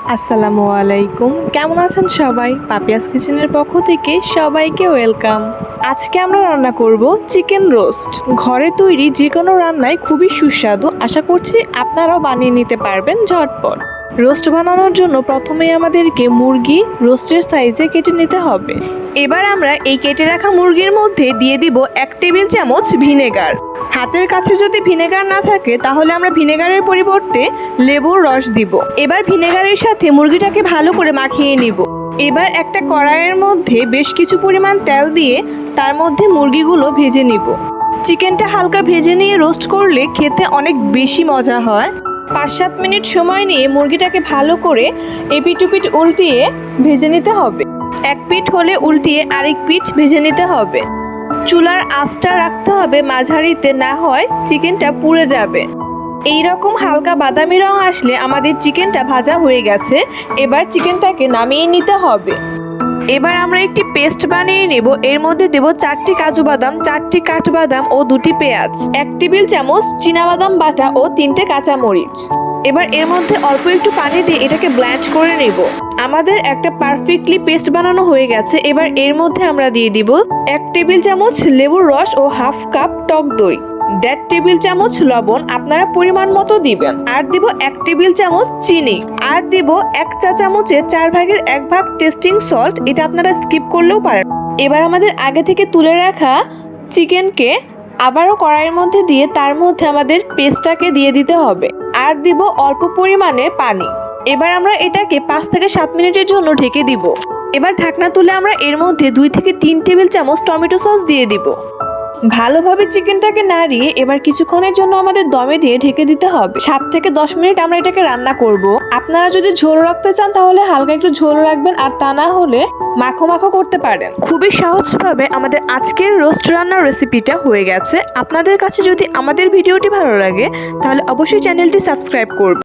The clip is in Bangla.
আসসালামু আলাইকুম, কেমন আছেন সবাই? পাপিয়াস কিচেনের পক্ষ থেকে সবাইকে ওয়েলকাম। আজকে আমরা রান্না করব চিকেন রোস্ট। ঘরে তৈরি যে কোনো রান্নায় খুবই সুস্বাদু। আশা করছি আপনারাও বানিয়ে নিতে পারবেন ঝটপট। রোস্ট বানানোর জন্য প্রথমেই আমাদেরকে মুরগি রোস্টের সাইজে কেটে নিতে হবে। এবার আমরা এই কেটে রাখা মুরগির মধ্যে দিয়ে দিব 1 টেবিল চামচ ভিনেগার। হাতের কাছে যদি ভিনেগার না থাকে তাহলে আমরা ভিনেগারের পরিবর্তে লেবুর রস দিব। এবার ভিনেগারের সাথে মুরগিটাকে ভালো করে মাখিয়ে নিব। এবার একটা কড়াইয়ের মধ্যে বেশ কিছু পরিমাণ তেল দিয়ে তার মধ্যে মুরগিগুলো ভেজে নিব। চিকেনটা হালকা ভেজে নিয়ে রোস্ট করলে খেতে অনেক বেশি মজা হয়। 5-7 মিনিট সময় নিয়ে মুরগিটাকে ভালো করে এপিট ওপিট উল্টিয়ে ভেজে নিতে হবে। এক পিঠ হলে উল্টিয়ে আরেক পিঠ ভেজে নিতে হবে। চুলার আঁচটা রাখতে হবে মাঝারিতে, না হয় চিকেনটা পুড়ে যাবে। এই রকম হালকা বাদামি রং আসলে আমাদের চিকেনটা ভাজা হয়ে গেছে। এবার চিকেনটাকে নামিয়ে নিতে হবে। এবার আমরা একটি পেস্ট বানিয়ে নেব। এর মধ্যে দেব 4টি কাজু বাদাম, 4টি কাঠবাদাম ও 2টি পেঁয়াজ, 1 টেবিল চামচ চীনাবাদাম বাটা ও 3টে কাঁচামরিচ। এবার এর মধ্যে অল্প একটু পানি দিয়ে এটাকে ব্লেন্ড করে নেব। আমাদের একটা পারফেক্টলি পেস্ট বানানো হয়ে গেছে। এবার এর মধ্যে আমরা দিয়ে দিব 1 টেবিল চামচ লেবুর রস ও হাফ কাপ টক দই, 1.5 টেবিল চামচ লবণ আপনারা পরিমাণ মতো দিবেন, আর দিব 1 টেবিল চামচ চিনি, আর দিব 1 চা চামচের 4 ভাগের 1 ভাগ টেস্টিং সল্ট। এটা আপনারা স্কিপ করলেও পারেন। এবার আমাদের আগে থেকে তুলে রাখা চিকেনকে আবারও কড়াইয়ের মধ্যে দিয়ে তার মধ্যে আমাদের পেস্টটাকে দিয়ে দিতে হবে, আর দিব অল্প পরিমাণে পানি। এবার আমরা এটাকে 5 থেকে 7 মিনিটের জন্য ঢেকে দিব। এবার ঢাকনা তুলে আমরা এর মধ্যে 2 থেকে 3 টেবিল চামচ টমেটো সস দিয়ে দিব। ভালোভাবে চিকেনটাকে নাড়িয়ে এবার কিছুক্ষণের জন্য আমাদের দমে দিয়ে ঢেকে দিতে হবে। 7 থেকে 10 মিনিট আমরা এটাকে রান্না করব। আপনারা যদি ঝোল রাখতে চান তাহলে হালকা একটু ঝোল রাখবেন, আর তা না হলে মাখো মাখো করতে পারেন। খুবই সহজভাবে আমাদের আজকের রোস্ট রান্নার রেসিপিটা হয়ে গেছে। আপনাদের কাছে যদি আমাদের ভিডিওটি ভালো লাগে তাহলে অবশ্যই চ্যানেলটি সাবস্ক্রাইব করবেন।